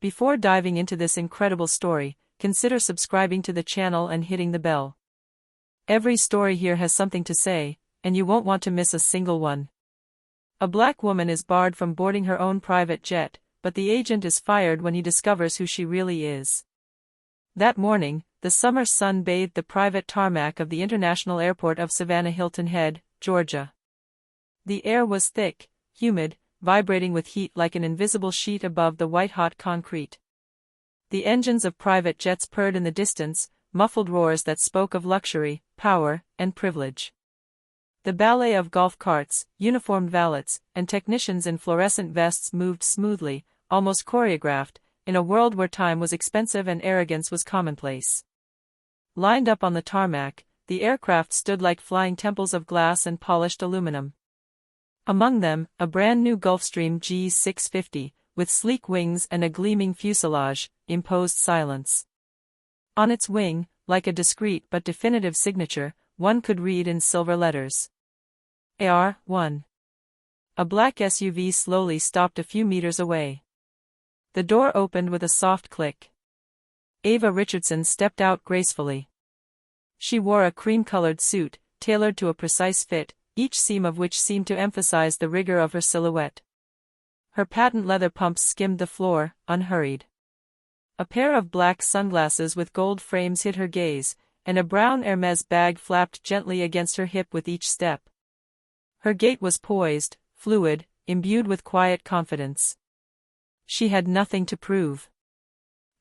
Before diving into this incredible story, consider subscribing to the channel and hitting the bell. Every story here has something to say, and you won't want to miss a single one. A black woman is barred from boarding her own private jet, but the agent is fired when he discovers who she really is. That morning, the summer sun bathed the private tarmac of the International Airport of Savannah Hilton Head, Georgia. The air was thick, humid, vibrating with heat like an invisible sheet above the white-hot concrete. The engines of private jets purred in the distance, muffled roars that spoke of luxury, power, and privilege. The ballet of golf carts, uniformed valets, and technicians in fluorescent vests moved smoothly, almost choreographed, in a world where time was expensive and arrogance was commonplace. Lined up on the tarmac, the aircraft stood like flying temples of glass and polished aluminum. Among them, a brand-new Gulfstream G650, with sleek wings and a gleaming fuselage, imposed silence. On its wing, like a discreet but definitive signature, one could read in silver letters. AR-1. A black SUV slowly stopped a few meters away. The door opened with a soft click. Ava Richardson stepped out gracefully. She wore a cream-colored suit, tailored to a precise fit, each seam of which seemed to emphasize the rigor of her silhouette. Her patent leather pumps skimmed the floor, unhurried. A pair of black sunglasses with gold frames hid her gaze, and a brown Hermes bag flapped gently against her hip with each step. Her gait was poised, fluid, imbued with quiet confidence. She had nothing to prove.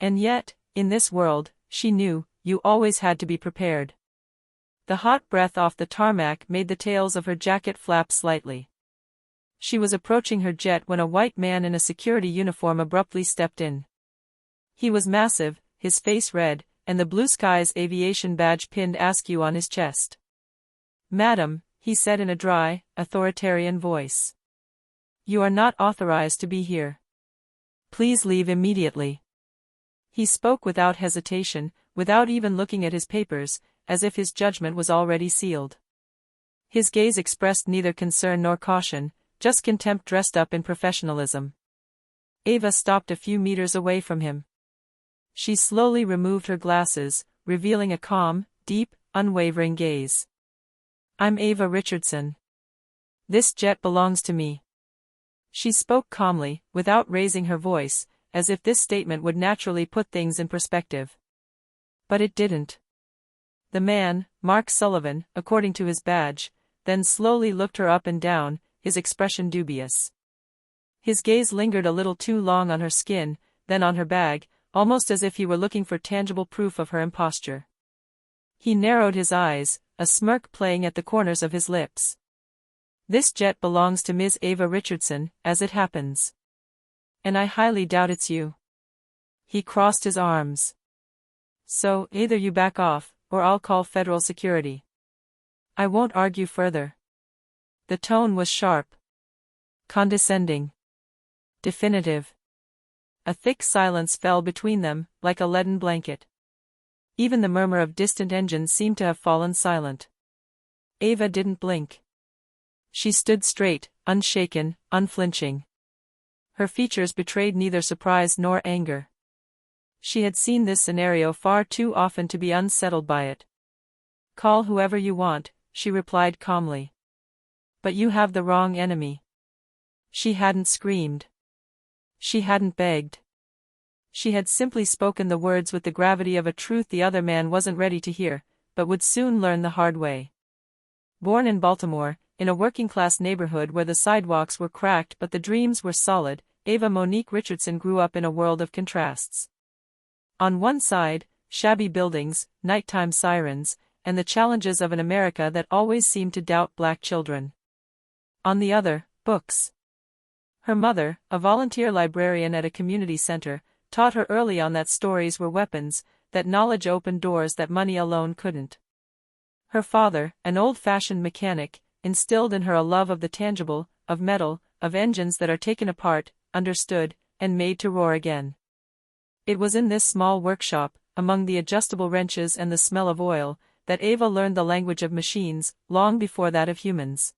And yet, in this world, she knew, you always had to be prepared. The hot breath off the tarmac made the tails of her jacket flap slightly. She was approaching her jet when a white man in a security uniform abruptly stepped in. He was massive, his face red, and the Blue Skies aviation badge pinned askew on his chest. "Madam," he said in a dry, authoritarian voice. "You are not authorized to be here. Please leave immediately." He spoke without hesitation, without even looking at his papers, as if his judgment was already sealed. His gaze expressed neither concern nor caution, just contempt dressed up in professionalism. Ava stopped a few meters away from him. She slowly removed her glasses, revealing a calm, deep, unwavering gaze. "I'm Ava Richardson. This jet belongs to me." She spoke calmly, without raising her voice, as if this statement would naturally put things in perspective. But it didn't. The man, Mark Sullivan, according to his badge, then slowly looked her up and down, his expression dubious. His gaze lingered a little too long on her skin, then on her bag, almost as if he were looking for tangible proof of her imposture. He narrowed his eyes, a smirk playing at the corners of his lips. "This jet belongs to Ms. Ava Richardson, as it happens. And I highly doubt it's you." He crossed his arms. "So, either you back off, or I'll call federal security. I won't argue further." The tone was sharp, condescending, definitive. A thick silence fell between them, like a leaden blanket. Even the murmur of distant engines seemed to have fallen silent. Ava didn't blink. She stood straight, unshaken, unflinching. Her features betrayed neither surprise nor anger. She had seen this scenario far too often to be unsettled by it. "Call whoever you want," she replied calmly. "But you have the wrong enemy." She hadn't screamed. She hadn't begged. She had simply spoken the words with the gravity of a truth the other man wasn't ready to hear, but would soon learn the hard way. Born in Baltimore, in a working-class neighborhood where the sidewalks were cracked but the dreams were solid, Ava Monique Richardson grew up in a world of contrasts. On one side, shabby buildings, nighttime sirens, and the challenges of an America that always seemed to doubt black children. On the other, books. Her mother, a volunteer librarian at a community center, taught her early on that stories were weapons, that knowledge opened doors that money alone couldn't. Her father, an old-fashioned mechanic, instilled in her a love of the tangible, of metal, of engines that are taken apart, understood, and made to roar again. It was in this small workshop, among the adjustable wrenches and the smell of oil, that Ava learned the language of machines, long before that of humans.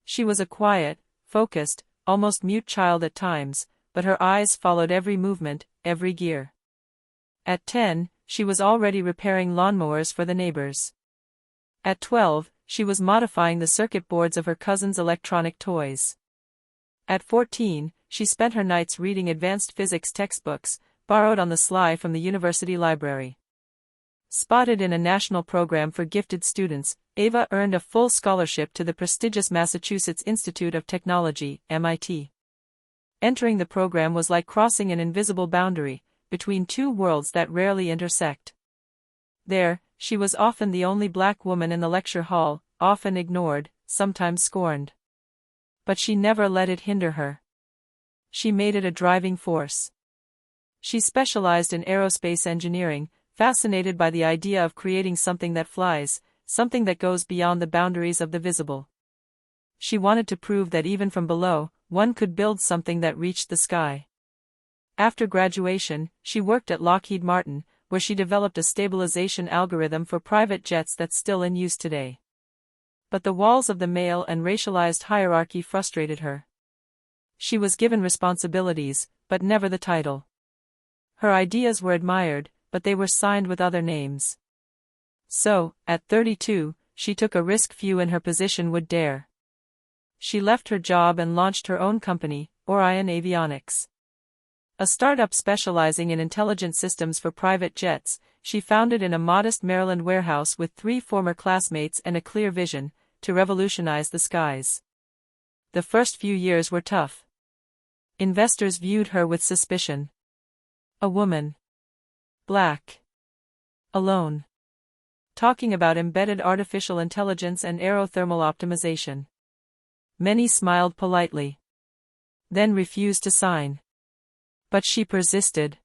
She was a quiet, focused, almost mute child at times, but her eyes followed every movement, every gear. At 10, she was already repairing lawnmowers for the neighbors. At 12, she was modifying the circuit boards of her cousin's electronic toys. At 14, she spent her nights reading advanced physics textbooks, borrowed on the sly from the university library. Spotted in a national program for gifted students, Ava earned a full scholarship to the prestigious Massachusetts Institute of Technology, MIT. Entering the program was like crossing an invisible boundary between two worlds that rarely intersect. There, she was often the only black woman in the lecture hall, often ignored, sometimes scorned. But she never let it hinder her. She made it a driving force. She specialized in aerospace engineering, fascinated by the idea of creating something that flies, something that goes beyond the boundaries of the visible. She wanted to prove that even from below, one could build something that reached the sky. After graduation, she worked at Lockheed Martin, where she developed a stabilization algorithm for private jets that's still in use today. But the walls of the male and racialized hierarchy frustrated her. She was given responsibilities, but never the title. Her ideas were admired, but they were signed with other names. So, at 32, she took a risk few in her position would dare. She left her job and launched her own company, Orion Avionics. A startup specializing in intelligent systems for private jets, she founded in a modest Maryland warehouse with 3 former classmates and a clear vision to revolutionize the skies. The first few years were tough. Investors viewed her with suspicion. A woman. Black. Alone. Talking about embedded artificial intelligence and aerothermal optimization. Many smiled politely. Then refused to sign. But she persisted.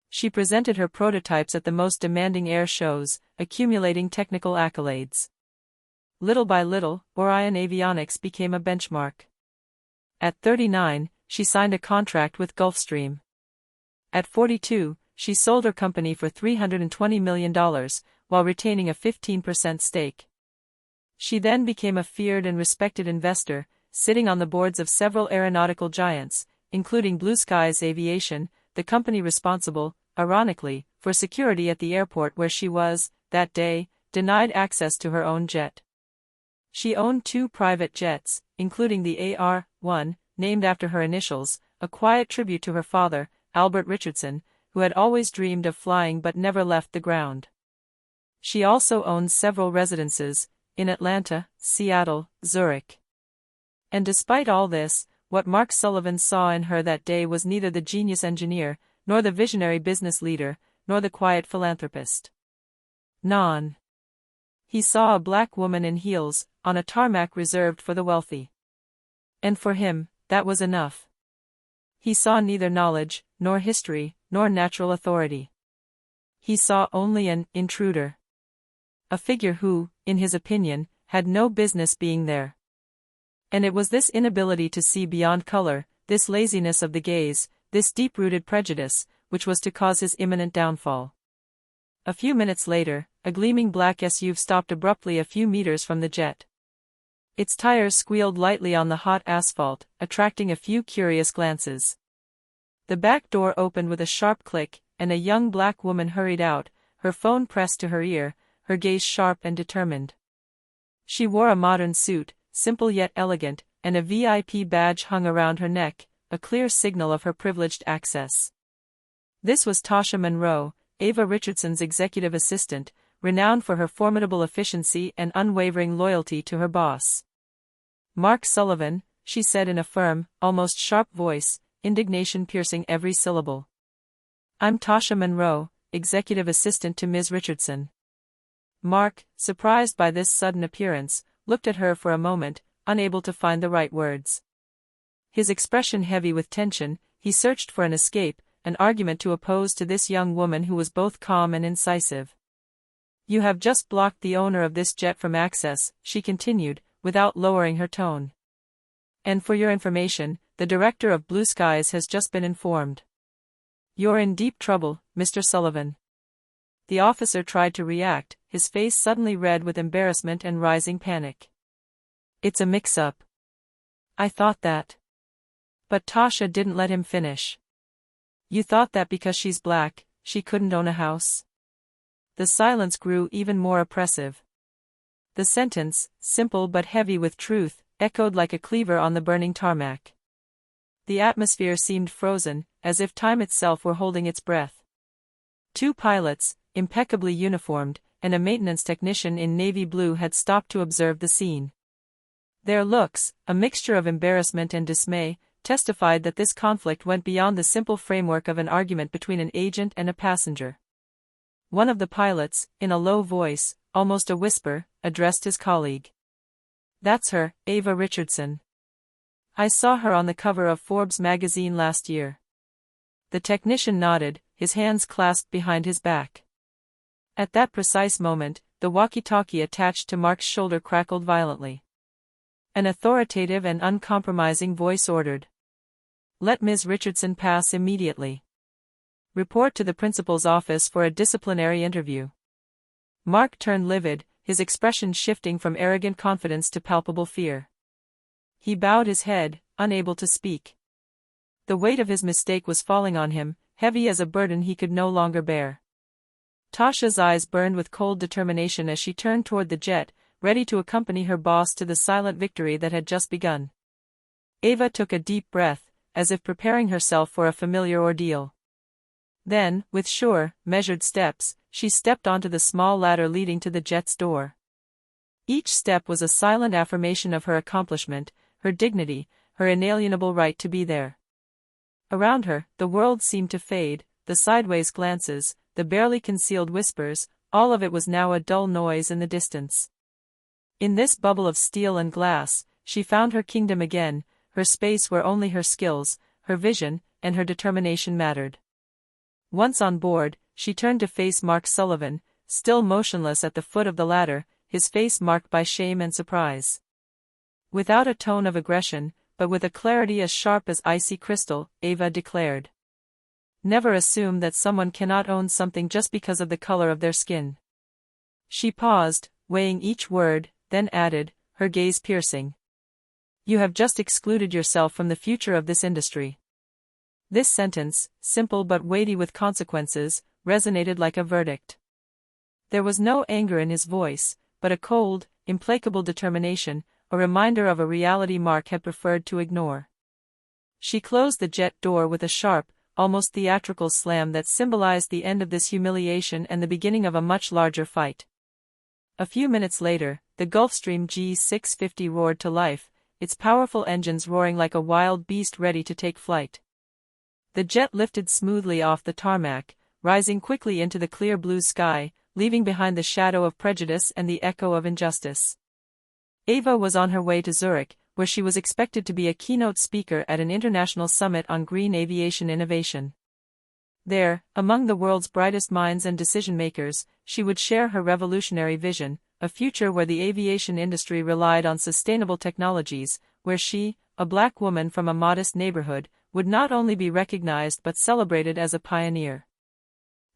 She presented her prototypes at the most demanding air shows, accumulating technical accolades. Little by little, Orion Avionics became a benchmark. At 39, she signed a contract with Gulfstream. At 42, she sold her company for $320 million, while retaining a 15% stake. She then became a feared and respected investor, sitting on the boards of several aeronautical giants, including Blue Skies Aviation, the company responsible, ironically, for security at the airport where she was, that day, denied access to her own jet. She owned 2 private jets, including the AR-1, named after her initials, a quiet tribute to her father, Albert Richardson, who had always dreamed of flying but never left the ground. She also owned several residences, in Atlanta, Seattle, Zurich. And despite all this, what Mark Sullivan saw in her that day was neither the genius engineer, nor the visionary business leader, nor the quiet philanthropist. None. He saw a black woman in heels, on a tarmac reserved for the wealthy. And for him, that was enough. He saw neither knowledge, nor history, nor natural authority. He saw only an intruder. A figure who, in his opinion, had no business being there. And it was this inability to see beyond color, this laziness of the gaze, this deep-rooted prejudice, which was to cause his imminent downfall. A few minutes later, a gleaming black SUV stopped abruptly a few meters from the jet. Its tires squealed lightly on the hot asphalt, attracting a few curious glances. The back door opened with a sharp click, and a young black woman hurried out, her phone pressed to her ear, her gaze sharp and determined. She wore a modern suit, simple yet elegant, and a VIP badge hung around her neck, a clear signal of her privileged access. This was Tasha Monroe, Ava Richardson's executive assistant, renowned for her formidable efficiency and unwavering loyalty to her boss. Mark Sullivan, she said in a firm, almost sharp voice, indignation piercing every syllable. I'm Tasha Monroe, executive assistant to Ms. Richardson. Mark, surprised by this sudden appearance, looked at her for a moment, unable to find the right words. His expression heavy with tension, he searched for an escape, an argument to oppose to this young woman who was both calm and incisive. You have just blocked the owner of this jet from access, she continued, without lowering her tone. And for your information, the director of Blue Skies has just been informed. You're in deep trouble, Mr. Sullivan. The officer tried to react, his face suddenly red with embarrassment and rising panic. It's a mix-up. I thought that. But Tasha didn't let him finish. You thought that because she's black, she couldn't own a house? The silence grew even more oppressive. The sentence, simple but heavy with truth, echoed like a cleaver on the burning tarmac. The atmosphere seemed frozen, as if time itself were holding its breath. Two pilots, impeccably uniformed, and a maintenance technician in navy blue had stopped to observe the scene. Their looks, a mixture of embarrassment and dismay, testified that this conflict went beyond the simple framework of an argument between an agent and a passenger. One of the pilots, in a low voice, almost a whisper, addressed his colleague. "That's her, Ava Richardson. I saw her on the cover of Forbes magazine last year." The technician nodded, his hands clasped behind his back. At that precise moment, the walkie-talkie attached to Mark's shoulder crackled violently. An authoritative and uncompromising voice ordered, "Let Ms. Richardson pass immediately. Report to the principal's office for a disciplinary interview." Mark turned livid, his expression shifting from arrogant confidence to palpable fear. He bowed his head, unable to speak. The weight of his mistake was falling on him, heavy as a burden he could no longer bear. Tasha's eyes burned with cold determination as she turned toward the jet, ready to accompany her boss to the silent victory that had just begun. Ava took a deep breath, as if preparing herself for a familiar ordeal. Then, with sure, measured steps, she stepped onto the small ladder leading to the jet's door. Each step was a silent affirmation of her accomplishment, her dignity, her inalienable right to be there. Around her, the world seemed to fade, the sideways glances, the barely concealed whispers, all of it was now a dull noise in the distance. In this bubble of steel and glass, she found her kingdom again, her space where only her skills, her vision, and her determination mattered. Once on board, she turned to face Mark Sullivan, still motionless at the foot of the ladder, his face marked by shame and surprise. Without a tone of aggression, but with a clarity as sharp as icy crystal, Ava declared, "Never assume that someone cannot own something just because of the color of their skin." She paused, weighing each word, then added, her gaze piercing, "You have just excluded yourself from the future of this industry." This sentence, simple but weighty with consequences, resonated like a verdict. There was no anger in his voice, but a cold, implacable determination, a reminder of a reality Mark had preferred to ignore. She closed the jet door with a sharp, almost theatrical slam that symbolized the end of this humiliation and the beginning of a much larger fight. A few minutes later, the Gulfstream G650 roared to life, its powerful engines roaring like a wild beast ready to take flight. The jet lifted smoothly off the tarmac, rising quickly into the clear blue sky, leaving behind the shadow of prejudice and the echo of injustice. Ava was on her way to Zurich, where she was expected to be a keynote speaker at an international summit on green aviation innovation. There, among the world's brightest minds and decision-makers, she would share her revolutionary vision, a future where the aviation industry relied on sustainable technologies, where she, a black woman from a modest neighborhood, would not only be recognized but celebrated as a pioneer.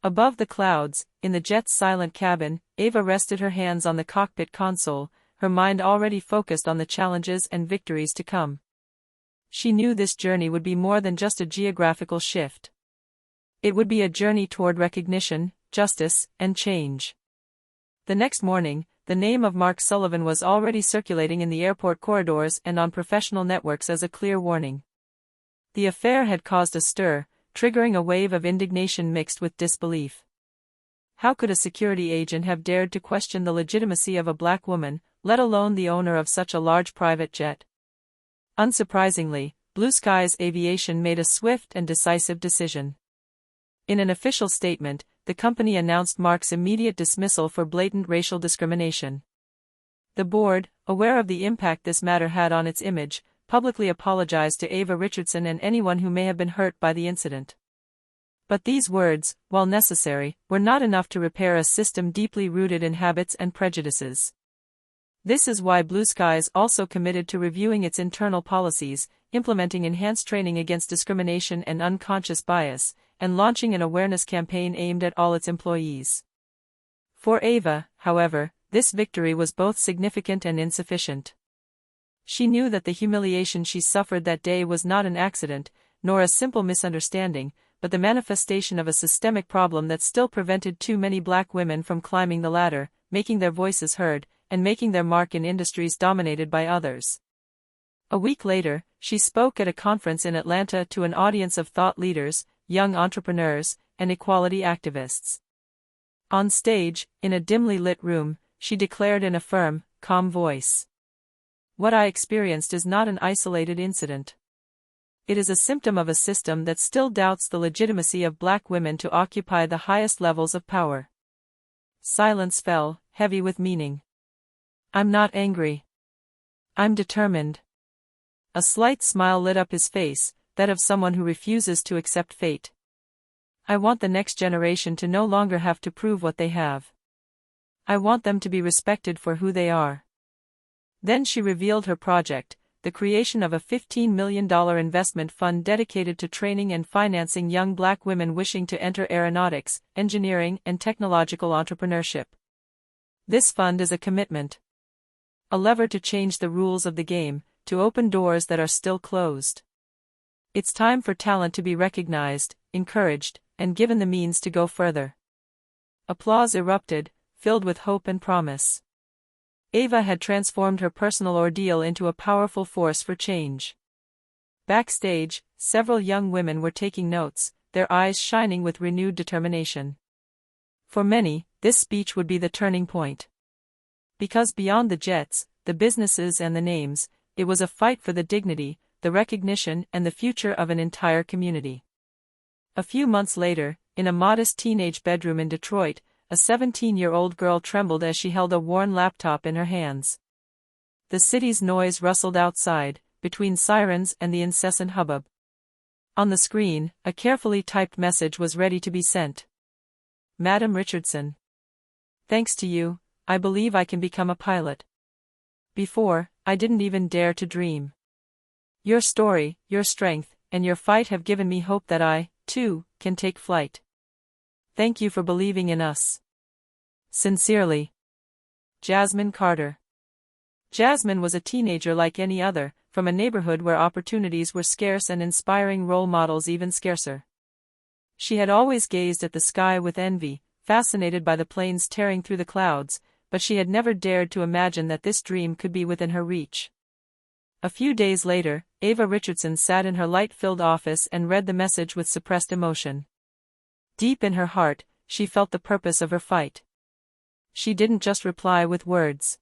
Above the clouds, in the jet's silent cabin, Ava rested her hands on the cockpit console, her mind already focused on the challenges and victories to come. She knew this journey would be more than just a geographical shift. It would be a journey toward recognition, justice, and change. The next morning, the name of Mark Sullivan was already circulating in the airport corridors and on professional networks as a clear warning. The affair had caused a stir, triggering a wave of indignation mixed with disbelief. How could a security agent have dared to question the legitimacy of a black woman, let alone the owner of such a large private jet? Unsurprisingly, Blue Skies Aviation made a swift and decisive decision. In an official statement, the company announced Mark's immediate dismissal for blatant racial discrimination. The board, aware of the impact this matter had on its image, publicly apologized to Ava Richardson and anyone who may have been hurt by the incident. But these words, while necessary, were not enough to repair a system deeply rooted in habits and prejudices. This is why Blue Skies also committed to reviewing its internal policies, implementing enhanced training against discrimination and unconscious bias, and launching an awareness campaign aimed at all its employees. For Ava, however, this victory was both significant and insufficient. She knew that the humiliation she suffered that day was not an accident, nor a simple misunderstanding, but the manifestation of a systemic problem that still prevented too many black women from climbing the ladder, making their voices heard, and making their mark in industries dominated by others. A week later, she spoke at a conference in Atlanta to an audience of thought leaders, young entrepreneurs, and equality activists. On stage, in a dimly lit room, she declared in a firm, calm voice, "What I experienced is not an isolated incident. It is a symptom of a system that still doubts the legitimacy of black women to occupy the highest levels of power." Silence fell, heavy with meaning. "I'm not angry. I'm determined." A slight smile lit up his face, that of someone who refuses to accept fate. "I want the next generation to no longer have to prove what they have. I want them to be respected for who they are." Then she revealed her project, the creation of a $15 million investment fund dedicated to training and financing young black women wishing to enter aeronautics, engineering, and technological entrepreneurship. This fund is a commitment. A lever to change the rules of the game, to open doors that are still closed. It's time for talent to be recognized, encouraged, and given the means to go further. Applause erupted, filled with hope and promise. Ava had transformed her personal ordeal into a powerful force for change. Backstage, several young women were taking notes, their eyes shining with renewed determination. For many, this speech would be the turning point. Because beyond the jets, the businesses and the names, it was a fight for the dignity, the recognition, and the future of an entire community. A few months later, in a modest teenage bedroom in Detroit, a 17-year-old girl trembled as she held a worn laptop in her hands. The city's noise rustled outside, between sirens and the incessant hubbub. On the screen, a carefully typed message was ready to be sent. "Madam Richardson. Thanks to you, I believe I can become a pilot. Before, I didn't even dare to dream. Your story, your strength, and your fight have given me hope that I, too, can take flight. Thank you for believing in us. Sincerely, Jasmine Carter." Jasmine was a teenager like any other, from a neighborhood where opportunities were scarce and inspiring role models even scarcer. She had always gazed at the sky with envy, fascinated by the planes tearing through the clouds, but she had never dared to imagine that this dream could be within her reach. A few days later, Ava Richardson sat in her light-filled office and read the message with suppressed emotion. Deep in her heart, she felt the purpose of her fight. She didn't just reply with words.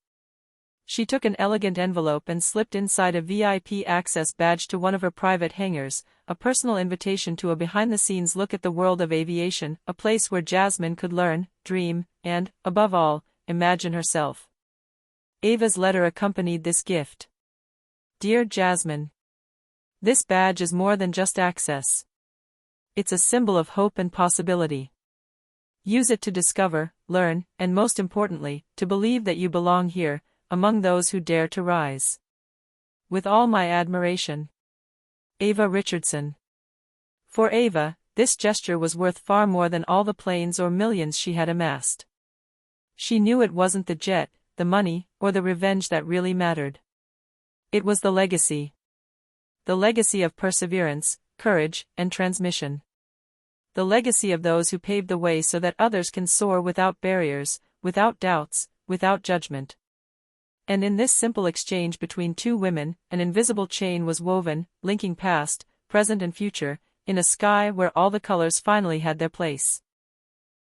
She took an elegant envelope and slipped inside a VIP access badge to one of her private hangars, a personal invitation to a behind-the-scenes look at the world of aviation, a place where Jasmine could learn, dream, and, above all, imagine herself. Ava's letter accompanied this gift. "Dear Jasmine, this badge is more than just access. It's a symbol of hope and possibility. Use it to discover, learn, and most importantly, to believe that you belong here, among those who dare to rise. With all my admiration. Ava Richardson." For Ava, this gesture was worth far more than all the planes or millions she had amassed. She knew it wasn't the jet, the money, or the revenge that really mattered. It was the legacy. The legacy of perseverance, courage, and transmission. The legacy of those who paved the way so that others can soar without barriers, without doubts, without judgment. And in this simple exchange between two women, an invisible chain was woven, linking past, present and future, in a sky where all the colors finally had their place.